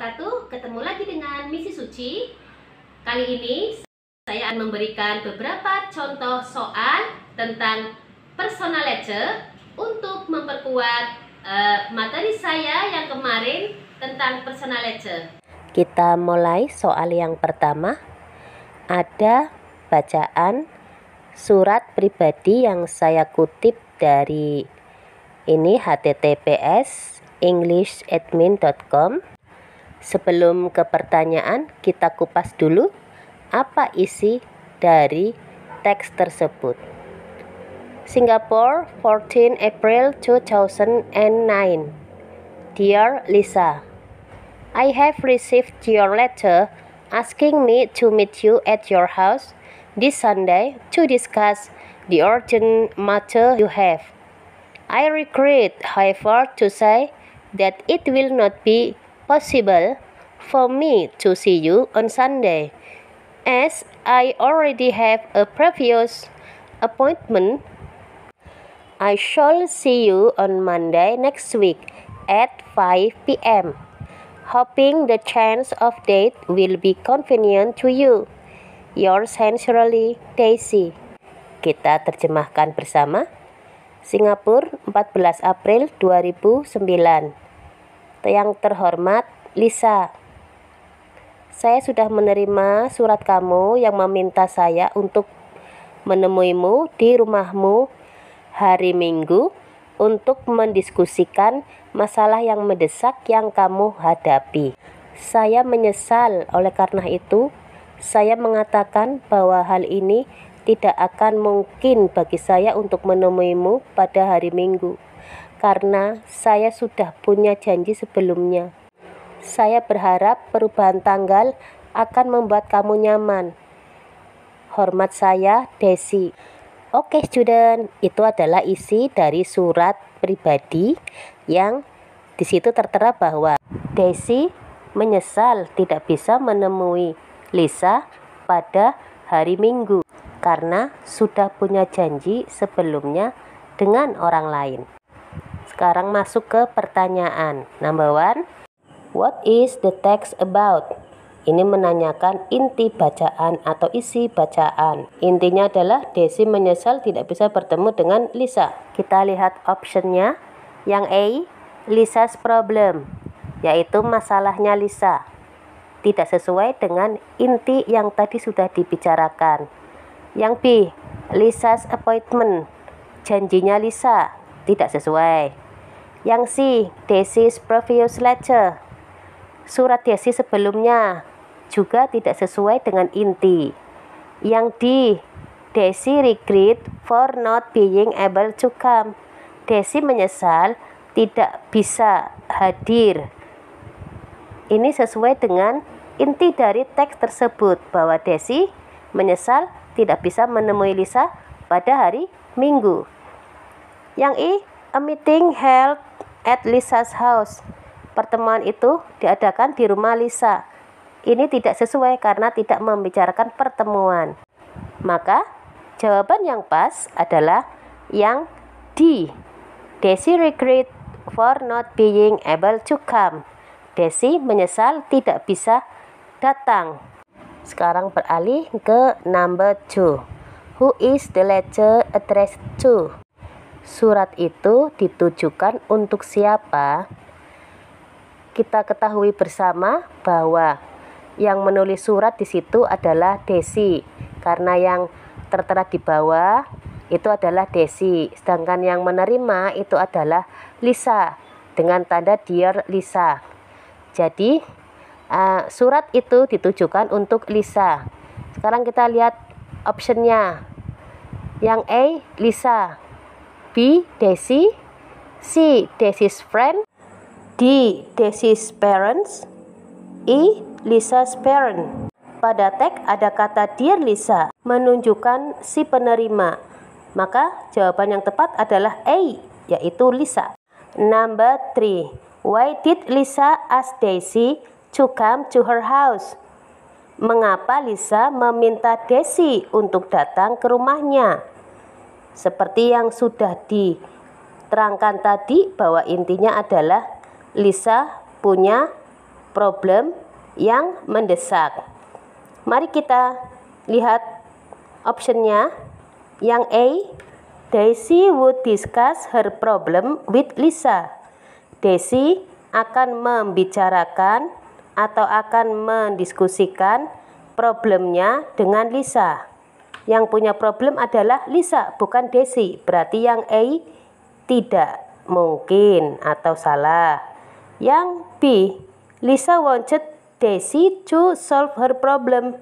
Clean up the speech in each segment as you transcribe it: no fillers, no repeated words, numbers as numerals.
wabarakatuh. Ketemu lagi dengan Misi Suci. Kali ini saya akan memberikan beberapa contoh soal tentang personal lecture untuk memperkuat materi saya yang kemarin tentang personal lecture. Kita mulai soal yang pertama. Ada bacaan surat pribadi yang saya kutip dari ini https englishaadmin.com. Sebelum ke pertanyaan, kita kupas dulu apa isi dari teks tersebut. Singapore, 14 April 2009. Dear Lisa, I have received your letter asking me to meet you at your house this Sunday to discuss the urgent matter you have. I regret, however, to say that it will not be possible for me to see you on Sunday, as I already have a previous appointment. I shall see you on Monday next week at 5 p.m. Hoping the change of date will be convenient to you. Yours sincerely, Daisy. Kita terjemahkan bersama. Singapura, 14 April 2009. Yang terhormat, Lisa. Saya sudah menerima surat kamu yang meminta saya untuk menemuimu di rumahmu hari Minggu untuk mendiskusikan masalah yang mendesak yang kamu hadapi. Saya menyesal, oleh karena itu, saya mengatakan bahwa hal ini tidak akan mungkin bagi saya untuk menemuimu pada hari Minggu, karena saya sudah punya janji sebelumnya. Saya berharap perubahan tanggal akan membuat kamu nyaman. Hormat saya, Daisy. Oke, student, itu adalah isi dari surat pribadi yang di situ tertera bahwa Daisy menyesal tidak bisa menemui Lisa pada hari Minggu karena sudah punya janji sebelumnya dengan orang lain. Sekarang masuk ke pertanyaan. Number 1, what is the text about? Ini menanyakan inti bacaan atau isi bacaan. Intinya adalah Daisy menyesal tidak bisa bertemu dengan Lisa. Kita lihat optionnya. Yang A, Lisa's problem, yaitu masalahnya Lisa. Tidak sesuai dengan inti yang tadi sudah dibicarakan. Yang B, Lisa's appointment, janjinya Lisa. Tidak sesuai. Yang C, Daisy's previous letter, surat Daisy sebelumnya, juga tidak sesuai dengan inti. Yang D, Daisy regret for not being able to come, Daisy menyesal tidak bisa hadir. Ini sesuai dengan inti dari teks tersebut, bahwa Daisy menyesal tidak bisa menemui Lisa pada hari Minggu. Yang E, a meeting held at Lisa's house, pertemuan itu diadakan di rumah Lisa. Ini tidak sesuai karena tidak membicarakan pertemuan. Maka jawaban yang pas adalah yang D, Daisy regret for not being able to come, Daisy menyesal tidak bisa datang. Sekarang beralih ke number 2. Who is the letter addressed to? Surat itu ditujukan untuk siapa? Kita ketahui bersama bahwa yang menulis surat di situ adalah Daisy, karena yang tertera di bawah itu adalah Daisy, sedangkan yang menerima itu adalah Lisa dengan tanda Dear Lisa. Jadi surat itu ditujukan untuk Lisa. Sekarang kita lihat optionnya. Yang A, Lisa. B, Daisy. C, Daisy's friend. D, Daisy's parents. E, Lisa's parent. Pada teks ada kata Dear Lisa menunjukkan si penerima. Maka jawaban yang tepat adalah A, yaitu Lisa. Number 3. Why did Lisa ask Daisy to come to her house? Mengapa Lisa meminta Daisy untuk datang ke rumahnya? Seperti yang sudah diterangkan tadi, bahwa intinya adalah Lisa punya problem yang mendesak. Mari kita lihat optionnya. Yang A, Daisy would discuss her problem with Lisa. Daisy akan membicarakan atau akan mendiskusikan problemnya dengan Lisa. Yang punya problem adalah Lisa, bukan Daisy. Berarti yang A tidak mungkin atau salah. Yang B, Lisa wanted Daisy to solve her problem.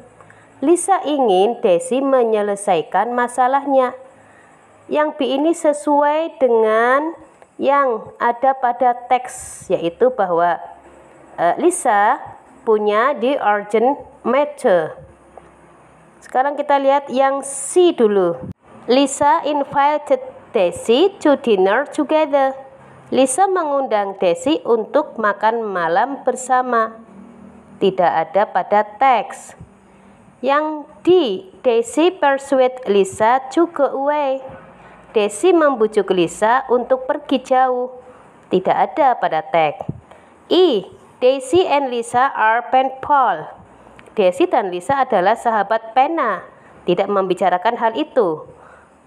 Lisa ingin Daisy menyelesaikan masalahnya. Yang B ini sesuai dengan yang ada pada teks, yaitu bahwa Lisa punya the urgent matter. Sekarang kita lihat yang C dulu. Lisa invited Daisy to dinner together. Lisa mengundang Daisy untuk makan malam bersama. Tidak ada pada teks. Yang D, Daisy persuade Lisa to go away. Daisy membujuk Lisa untuk pergi jauh. Tidak ada pada teks. E, Daisy and Lisa are pen pal. Daisy dan Lisa adalah sahabat pena. Tidak membicarakan hal itu.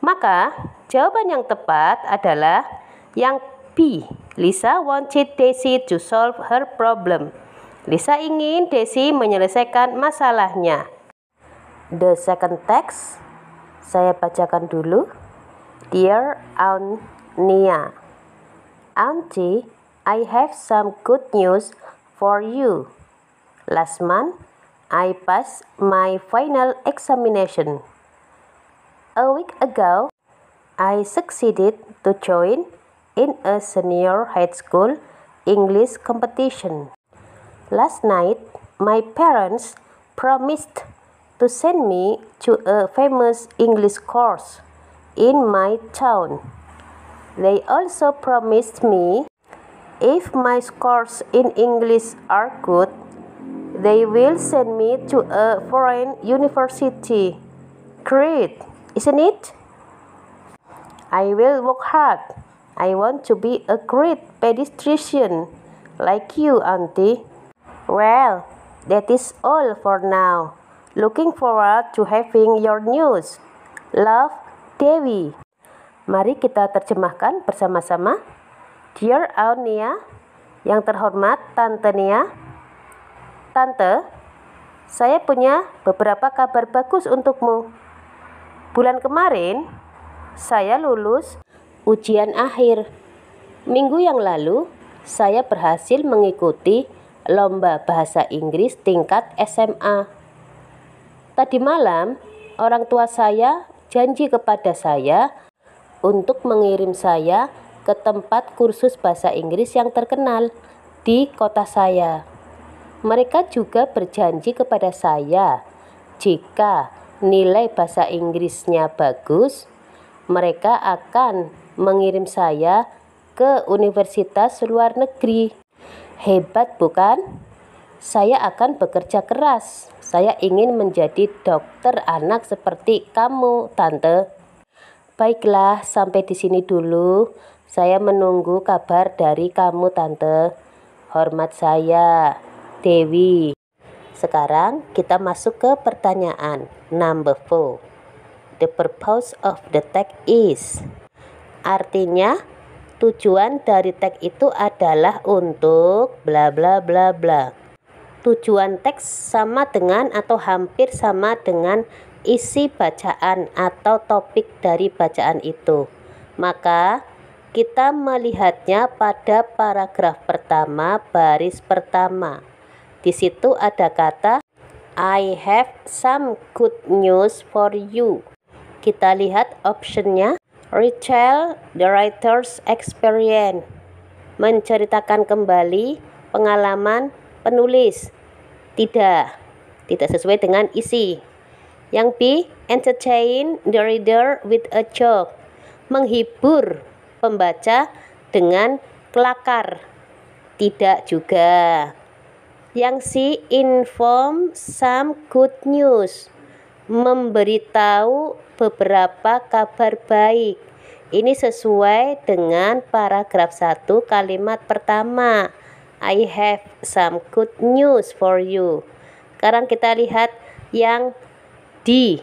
Maka jawaban yang tepat adalah yang B. Lisa wanted Daisy to solve her problem. Lisa ingin Daisy menyelesaikan masalahnya. The second text, saya bacakan dulu. Dear Aunt Nia, Auntie, I have some good news for you. Last month, I passed my final examination. A week ago, I succeeded to join in a senior high school English competition. Last night, my parents promised to send me to a famous English course in my town. They also promised me if my scores in English are good, they will send me to a foreign university. Great, isn't it? I will work hard. I want to be a great pediatrician like you, Auntie. Well, that is all for now. Looking forward to having your news. Love, Dewi. Mari kita terjemahkan bersama-sama. Dear Aunt Nia, yang terhormat Tante Nia. Tante, saya punya beberapa kabar bagus untukmu. Bulan kemarin, saya lulus ujian akhir. Minggu yang lalu, saya berhasil mengikuti lomba bahasa Inggris tingkat SMA. Tadi malam, orang tua saya janji kepada saya untuk mengirim saya ke tempat kursus bahasa Inggris yang terkenal di kota saya. Mereka juga berjanji kepada saya, jika nilai bahasa Inggrisnya bagus, mereka akan mengirim saya ke universitas luar negeri. Hebat bukan? Saya akan bekerja keras. Saya ingin menjadi dokter anak seperti kamu, Tante. Baiklah, sampai di sini dulu. Saya menunggu kabar dari kamu, Tante. Hormat saya, Dewi. Sekarang kita masuk ke pertanyaan number 4. The purpose of the text is. Artinya, tujuan dari teks itu adalah untuk bla bla bla bla. Tujuan teks sama dengan atau hampir sama dengan isi bacaan atau topik dari bacaan itu. Maka kita melihatnya pada paragraf pertama, baris pertama. Di situ ada kata I have some good news for you. Kita lihat optionnya. Retell the writer's experience. Menceritakan kembali pengalaman penulis. Tidak sesuai dengan isi. Yang B, entertain the reader with a joke. Menghibur pembaca dengan kelakar. Tidak juga. Yang C, inform some good news. Memberitahu beberapa kabar baik. Ini sesuai dengan paragraf 1 kalimat pertama. I have some good news for you. Sekarang kita lihat yang D.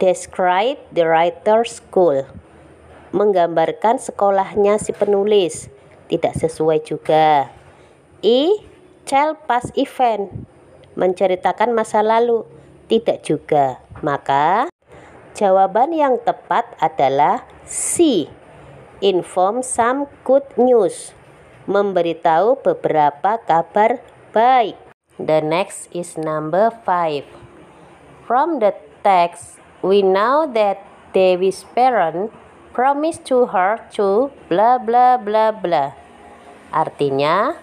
Describe the writer's school. Menggambarkan sekolahnya si penulis. Tidak sesuai juga. E. Tell past event. Menceritakan masa lalu. Tidak juga. Maka jawaban yang tepat adalah C. Inform some good news. Memberitahu beberapa kabar baik. The next is number 5. From the text, we know that Dewi's parents promised to her to bla bla bla bla. Artinya,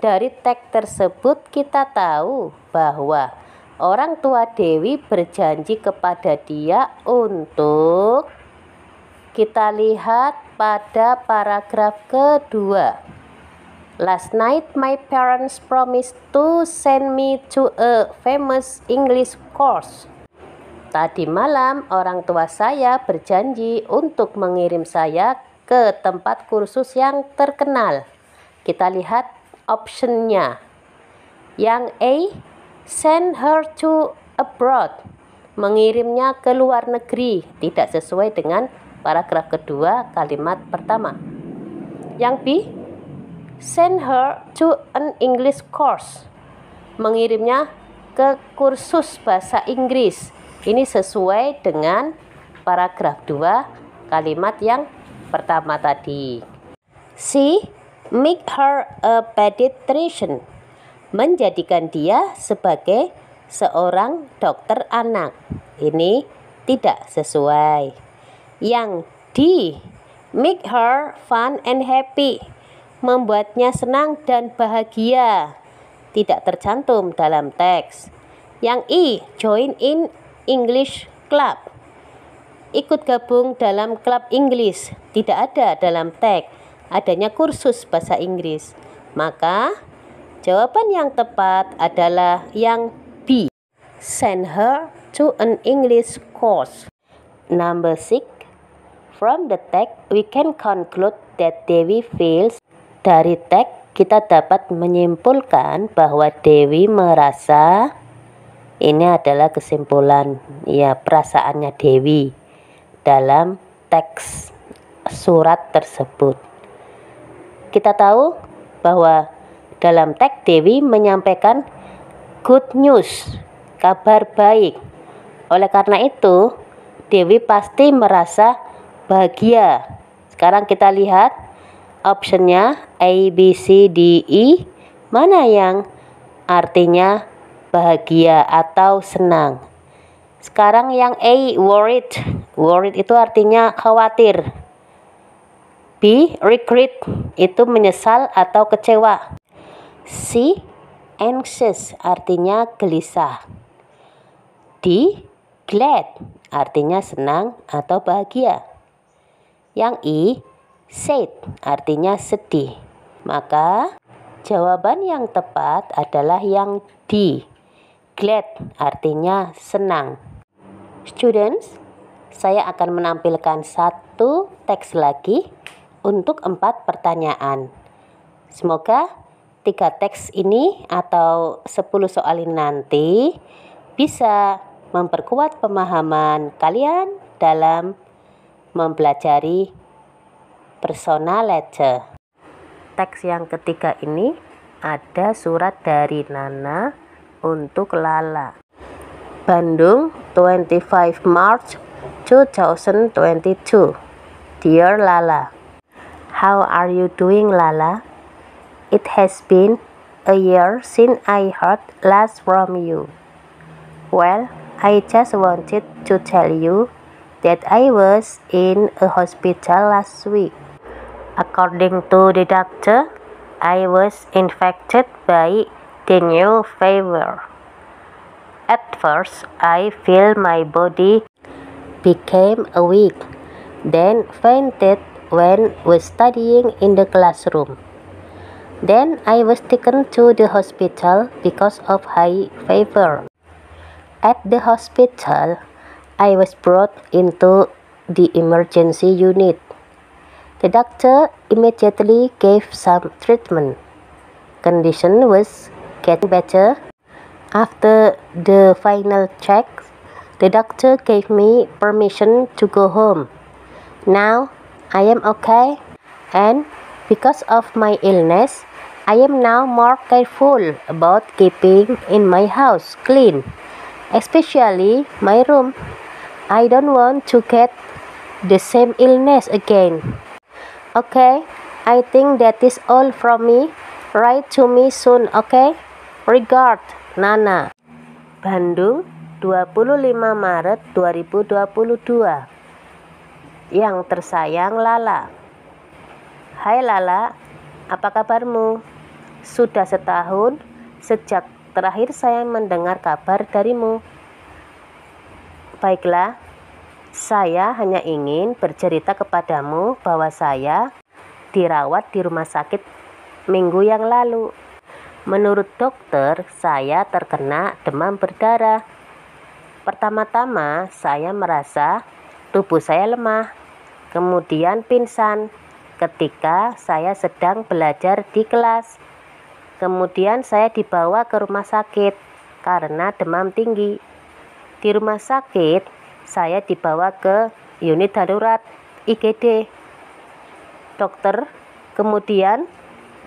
dari teks tersebut kita tahu bahwa orang tua Dewi berjanji kepada dia untuk, kita lihat pada paragraf kedua. Last night my parents promised to send me to a famous English course. Tadi malam orang tua saya berjanji untuk mengirim saya ke tempat kursus yang terkenal. Kita lihat optionnya. Yang A, send her to abroad. Mengirimnya ke luar negeri. Tidak sesuai dengan paragraf kedua kalimat pertama. Yang B, send her to an English course. Mengirimnya ke kursus bahasa Inggris. Ini sesuai dengan paragraf 2 kalimat yang pertama tadi. C, make her a pediatrician. Menjadikan dia sebagai seorang dokter anak. Ini tidak sesuai. Yang D, make her fun and happy. Membuatnya senang dan bahagia. Tidak tercantum dalam teks. Yang E, join in English club. Ikut gabung dalam klub Inggris. Tidak ada dalam teks. Adanya kursus bahasa Inggris. Maka jawaban yang tepat adalah yang B. Send her to an English course. Number 6. From the text, we can conclude that Dewi feels. Dari teks, kita dapat menyimpulkan bahwa Dewi merasa, ini adalah kesimpulan, ya, perasaannya Dewi dalam teks surat tersebut. Kita tahu bahwa dalam teks Dewi menyampaikan good news, kabar baik. Oleh karena itu, Dewi pasti merasa bahagia. Sekarang kita lihat optionnya A, B, C, D, E. Mana yang artinya bahagia atau senang? Sekarang yang A, worried. Worried itu artinya khawatir. B, regret. Itu menyesal atau kecewa. C, anxious. Artinya gelisah. D, glad. Artinya senang atau bahagia. Yang E, sad. Artinya sedih. Maka jawaban yang tepat adalah yang D, glad. Artinya senang. Students, saya akan menampilkan satu teks lagi untuk 4 pertanyaan. Semoga 3 teks ini atau 10 soal ini nanti bisa memperkuat pemahaman kalian dalam mempelajari personal letter. Teks yang ketiga ini ada surat dari Nana untuk Lala. Bandung, 25 March 2022. Dear Lala, how are you doing, Lala? It has been a year since I heard last from you. Well, I just wanted to tell you that I was in a hospital last week. According to the doctor, I was infected by dengue fever. At first, I feel my body became weak, then fainted when was studying in the classroom. Then I was taken to the hospital because of high fever. At the hospital, I was brought into the emergency unit. The doctor immediately gave some treatment. condition was getting better. After the final check, the doctor gave me permission to go home. Now I am okay, and because of my illness, I am now more careful about keeping in my house clean, especially my room. I don't want to get the same illness again. Okay, I think that is all from me. Write to me soon, okay? Regard, Nana. Bandung, 25 Maret 2022. Yang tersayang Lala. Hai Lala, apa kabarmu? Sudah setahun sejak terakhir saya mendengar kabar darimu. Baiklah, saya hanya ingin bercerita kepadamu bahwa saya dirawat di rumah sakit minggu yang lalu. Menurut dokter, saya terkena demam berdarah. Pertama-tama, saya merasa tubuh saya lemah, kemudian pingsan ketika saya sedang belajar di kelas. Kemudian saya dibawa ke rumah sakit karena demam tinggi. Di rumah sakit, saya dibawa ke unit darurat IGD. Dokter kemudian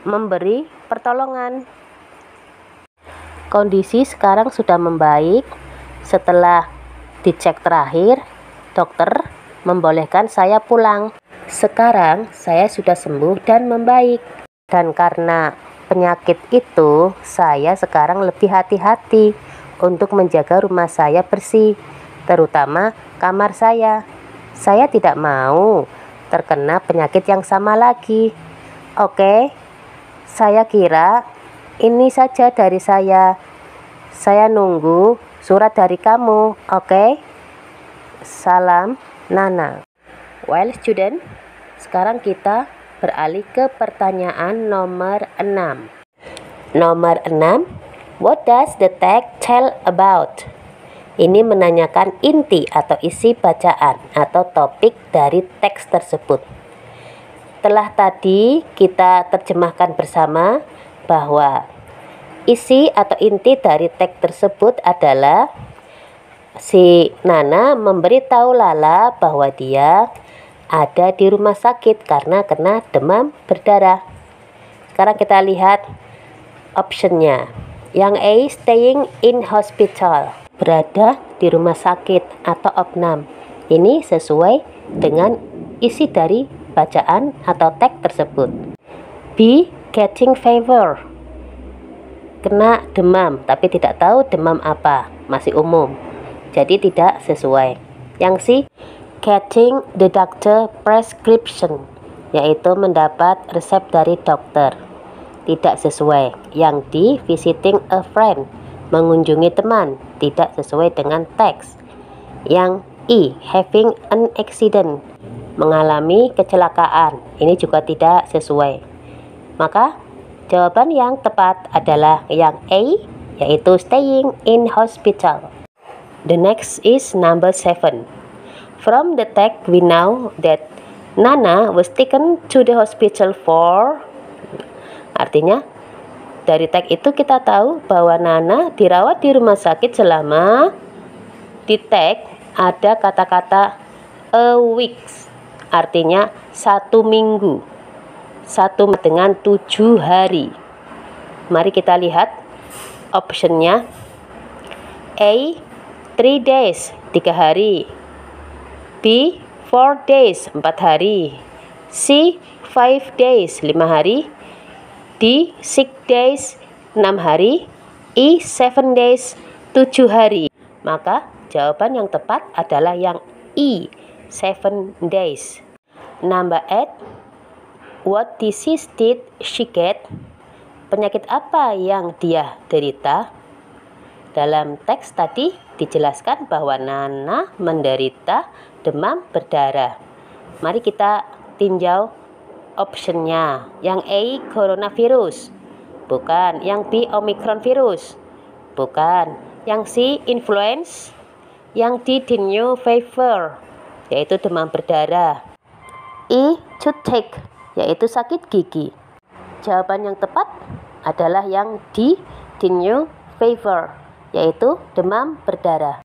memberi pertolongan. Kondisi sekarang sudah membaik. Setelah dicek terakhir, dokter membolehkan saya pulang. Sekarang saya sudah sembuh dan membaik. Dan karena penyakit itu, saya sekarang lebih hati-hati untuk menjaga rumah saya bersih, terutama kamar saya. Saya tidak mau terkena penyakit yang sama lagi. Oke, saya kira ini saja dari saya. Saya nunggu surat dari kamu, oke? Salam, Nana. Well, student, sekarang kita beralih ke pertanyaan nomor 6. Nomor 6, what does the text tell about? Ini menanyakan inti atau isi bacaan atau topik dari teks tersebut. Telah tadi kita terjemahkan bersama bahwa isi atau inti dari teks tersebut adalah si Nana memberitahu Lala bahwa dia ada di rumah sakit karena kena demam berdarah. Sekarang kita lihat optionnya. Yang A, staying in hospital, berada di rumah sakit atau opnam. Ini sesuai dengan isi dari bacaan atau teks tersebut. B, getting fever, kena demam tapi tidak tahu demam apa, masih umum, jadi tidak sesuai. Yang C, getting the doctor prescription, yaitu mendapat resep dari dokter, tidak sesuai. Yang D, visiting a friend, mengunjungi teman, tidak sesuai dengan teks. Yang E, having an accident, mengalami kecelakaan, ini juga tidak sesuai. Maka jawaban yang tepat adalah yang A, yaitu staying in hospital. The next is number 7. From the text we know that Nana was taken to the hospital for, artinya dari teks itu kita tahu bahwa Nana dirawat di rumah sakit selama, di teks ada kata-kata a weeks, artinya 1 minggu, 1 dengan 7 hari. Mari kita lihat optionnya. A, 3 days, 3 hari. B, 4 days, 4 hari. C, 5 days, 5 hari. D, 6 days, 6 hari. E, 7 days, 7 hari. Maka jawaban yang tepat adalah yang E, 7 days. Number 8, what disease did she get? Penyakit apa yang dia derita? Dalam teks tadi dijelaskan bahwa Nana menderita demam berdarah. Mari kita tinjau optionnya. Yang A, coronavirus, bukan. Yang B, omicron virus, bukan. Yang C, influenza. Yang D, dengue fever, yaitu demam berdarah. E, toothache, yaitu sakit gigi. Jawaban yang tepat adalah yang D, dengue fever, yaitu demam berdarah.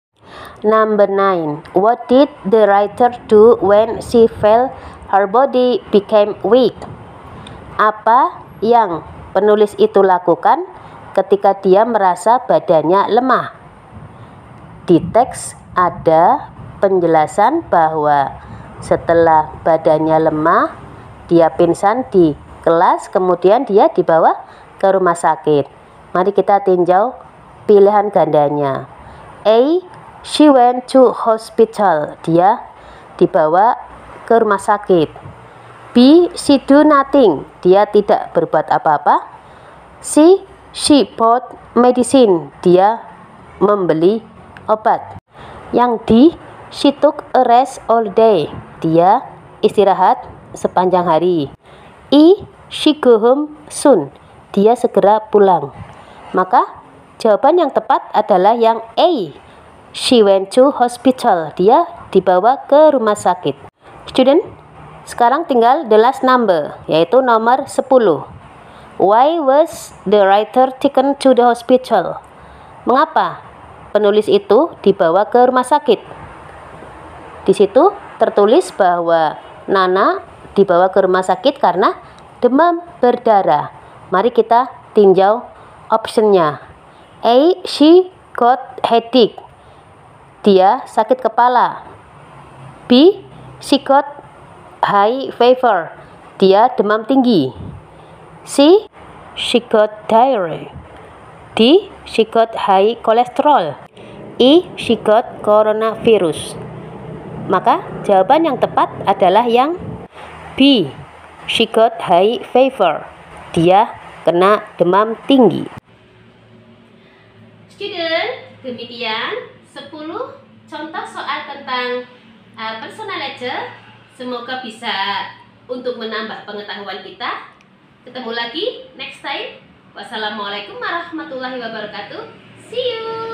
Number 9. What did the writer do when she felt her body became weak? Apa yang penulis itu lakukan ketika dia merasa badannya lemah? Di teks ada penjelasan bahwa setelah badannya lemah, dia pingsan di kelas, kemudian dia dibawa ke rumah sakit. Mari kita tinjau pilihan gandanya. A. She went to hospital. Dia dibawa ke rumah sakit. B. She do nothing. Dia tidak berbuat apa-apa. C. She bought medicine. Dia membeli obat. Yang D. She took a rest all day. Dia istirahat sepanjang hari. E. She go home soon. Dia segera pulang. Maka jawaban yang tepat adalah yang A. She went to hospital. Dia dibawa ke rumah sakit. Student, sekarang tinggal the last number, yaitu nomor 10. Why was the writer taken to the hospital? Mengapa penulis itu dibawa ke rumah sakit? Di situ tertulis bahwa Nana dibawa ke rumah sakit karena demam berdarah. Mari kita tinjau optionnya. A. She got headache. Dia sakit kepala. B. She got high fever. Dia demam tinggi. C. She got diarrhea. D. She got high cholesterol. E. She got coronavirus. Maka jawaban yang tepat adalah yang B. She got high fever. Dia kena demam tinggi. Student, demikian 10 contoh soal tentang personal ledger. Semoga bisa untuk menambah pengetahuan kita. Ketemu lagi next time. Wassalamualaikum warahmatullahi wabarakatuh. See you.